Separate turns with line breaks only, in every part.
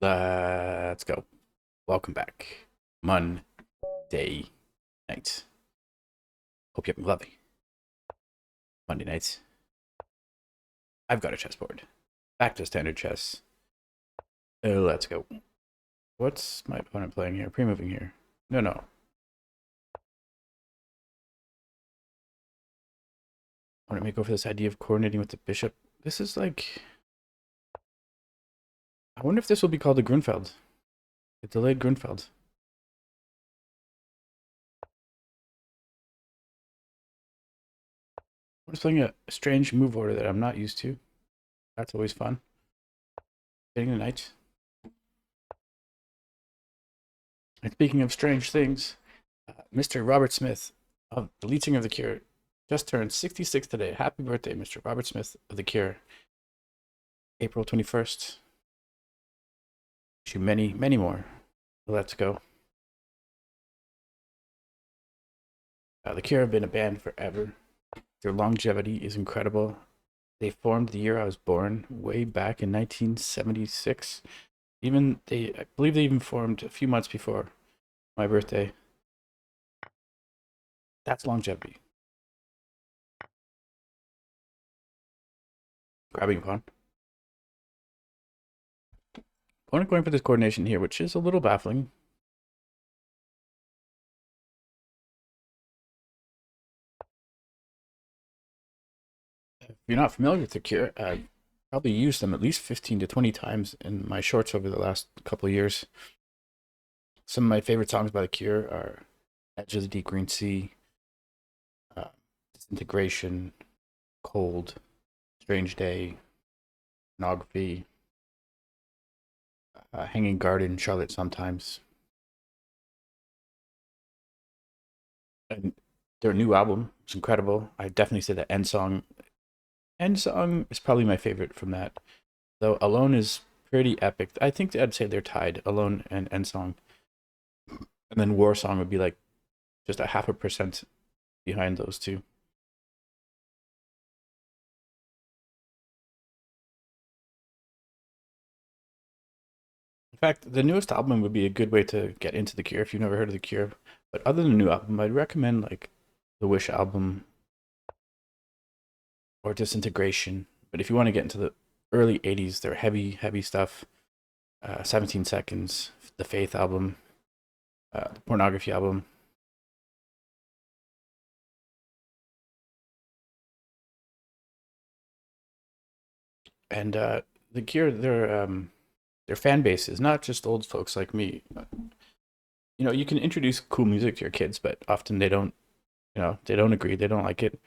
Let's go. Welcome back. Monday night. Hope you're having a lovely Monday nights. I've got a chessboard. Back to standard chess. Let's go. What's my opponent playing here? Pre-moving here. No. Opponent may go for this idea of coordinating with the bishop. This is like... I wonder if this will be called a Grunfeld. A delayed Grunfeld. I'm just playing a strange move order that I'm not used to. That's always fun. Getting the knight. And speaking of strange things, Mr. Robert Smith of the lead singer of The Cure just turned 66 today. Happy birthday, Mr. Robert Smith of The Cure. April 21st. To many, many more. Let's go. The Cure have been a band forever. Their longevity is incredible. They formed the year I was born, way back in 1976. I believe they even formed a few months before my birthday. That's longevity. Grabbing pawn. Opponent going for this coordination here, which is a little baffling. If you're not familiar with The Cure, I've probably used them at least 15 to 20 times in my shorts over the last couple of years. Some of my favorite songs by The Cure are Edge of the Deep Green Sea, Disintegration, Cold, Strange Day, Pornography, Hanging Garden, Charlotte Sometimes. And their new album is incredible. I definitely say that End Song. End Song is probably my favorite from that. Though Alone is pretty epic. I think I'd say they're tied, Alone and End Song. And then War Song would be like just a 0.5% behind those two. In fact, the newest album would be a good way to get into The Cure if you've never heard of The Cure. But other than the new album, I'd recommend like the Wish album or Disintegration. But if you want to get into the early 80s, they're heavy, heavy stuff. 17 Seconds, the Faith album, the Pornography album. And The Cure, their fan base is not just old folks like me. You know, you can introduce cool music to your kids, but often they don't, they don't agree, they don't like it.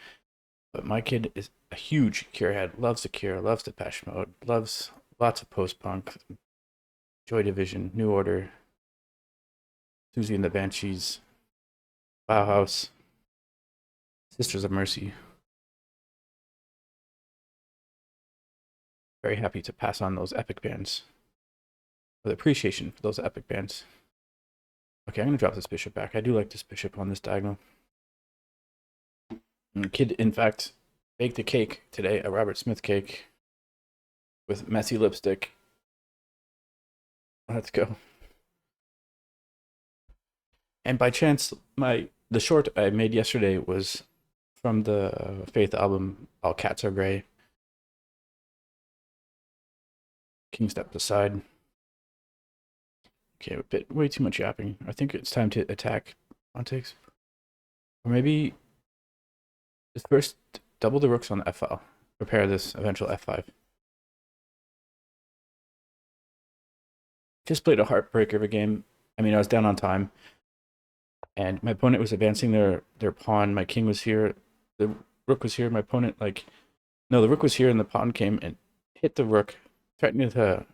But my kid is a huge Cure head, loves The Cure, loves Depeche Mode, loves lots of post-punk, Joy Division, New Order, Susie and the Banshees, Bauhaus, Sisters of Mercy. Very happy to pass on those epic bands, with appreciation for those epic bands. Okay, I'm going to drop this bishop back. I do like this bishop on this diagonal. And the kid, in fact, baked a cake today, a Robert Smith cake with messy lipstick. Let's go. And by chance, the short I made yesterday was from the Faith album, All Cats Are Grey. King stepped aside. Okay, a bit way too much yapping. I think it's time to attack on takes. Or maybe just first double the rooks on the F file. Prepare this eventual F5. Just played a heartbreaker of a game. I mean, I was down on time. And my opponent was advancing their pawn. My king was here. The rook was here. My opponent, no, the rook was here and the pawn came and hit the rook, threatening to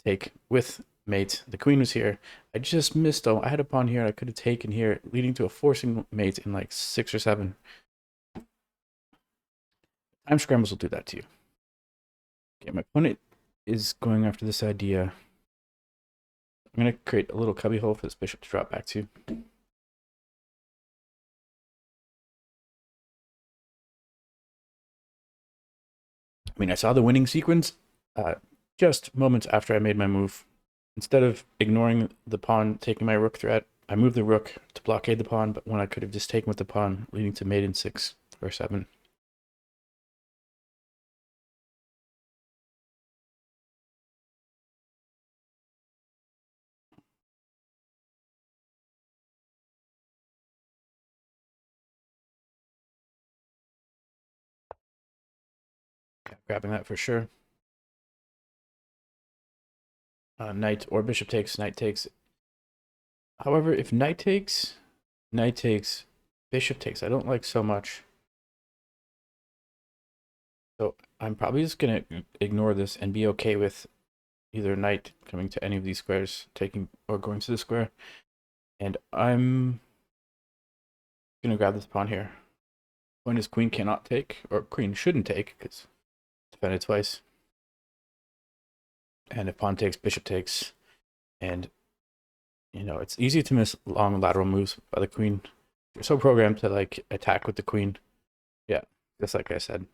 take with mate. The queen was here. I just missed though. I had a pawn here. I could have taken here, leading to a forcing mate in like 6 or 7. Time scrambles will do that to you. Okay, my opponent is going after this idea. I'm going to create a little cubby hole for this bishop to drop back to. I mean, I saw the winning sequence just moments after I made my move. instead of ignoring the pawn taking my rook threat, I moved the rook to blockade the pawn, but when I could have just taken with the pawn, leading to mate in 6 or 7. Yeah, grabbing that for sure. Knight or bishop takes, knight takes. However, if knight takes, bishop takes, I don't like so much. So I'm probably just going to ignore this and be okay with either knight coming to any of these squares, taking or going to the square. And I'm going to grab this pawn here. Point is queen cannot take, or queen shouldn't take, because defended twice. And if pawn takes, bishop takes. And, you know, it's easy to miss long lateral moves by the queen. You're so programmed to, like, attack with the queen. Yeah, just like I said.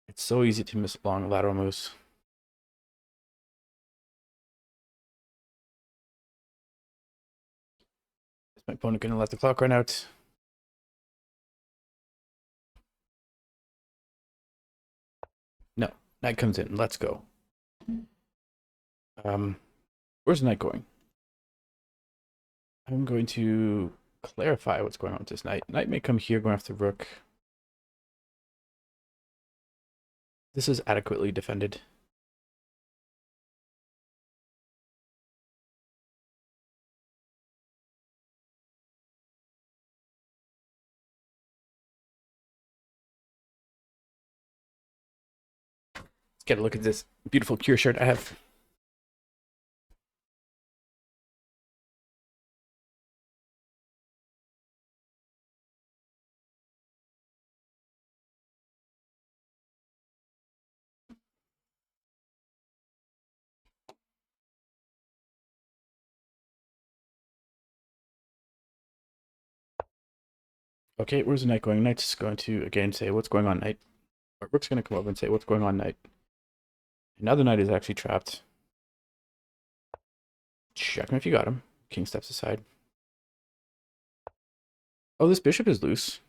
It's so easy to miss long lateral moves. Is my opponent going to let the clock run out? No. Knight comes in. Let's go. Where's knight going? I'm going to clarify what's going on with this knight. Knight may come here going after rook. This is adequately defended. Let's get a look at this beautiful cure shirt I have. Okay, where's the knight going? Knight's going to, again, say, what's going on, knight? Or rook's going to come over and say, what's going on, knight? And now the knight is actually trapped. Check him if you got him. King steps aside. Oh, this bishop is loose.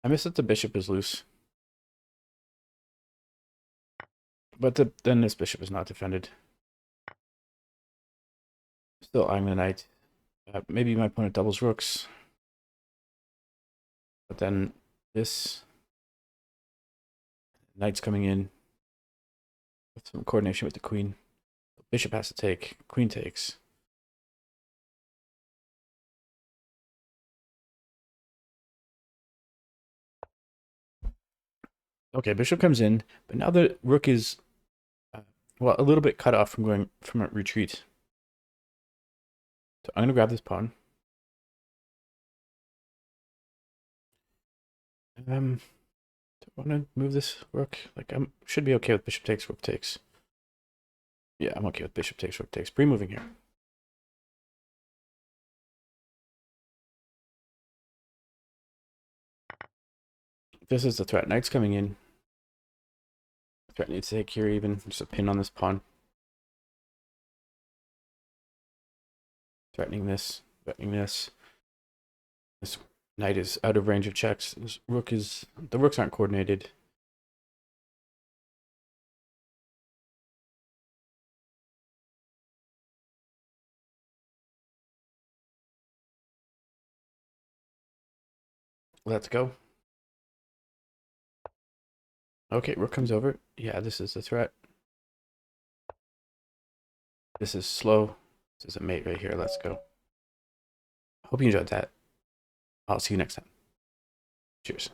I missed that the bishop is loose. But then this bishop is not defended. Still eyeing the knight. Maybe my opponent doubles rooks. But then this knight's coming in with some coordination with the queen. Bishop has to take. Queen takes. Okay, bishop comes in, but now the rook is, well, a little bit cut off from going from a retreat. So I'm going to grab this pawn. Do I want to move this rook? Like, I should be okay with bishop takes, rook takes. Yeah, I'm okay with bishop takes, rook takes. Pre-moving here. This is the threat. Knight's coming in. Threat needs to take here even. Just a pin on this pawn. Threatening this. Threatening this. This knight is out of range of checks. This rook is... The rooks aren't coordinated. Let's go. Okay, rook comes over. Yeah, this is the threat. This is slow. This is a mate right here. Let's go. Hope you enjoyed that. I'll see you next time. Cheers.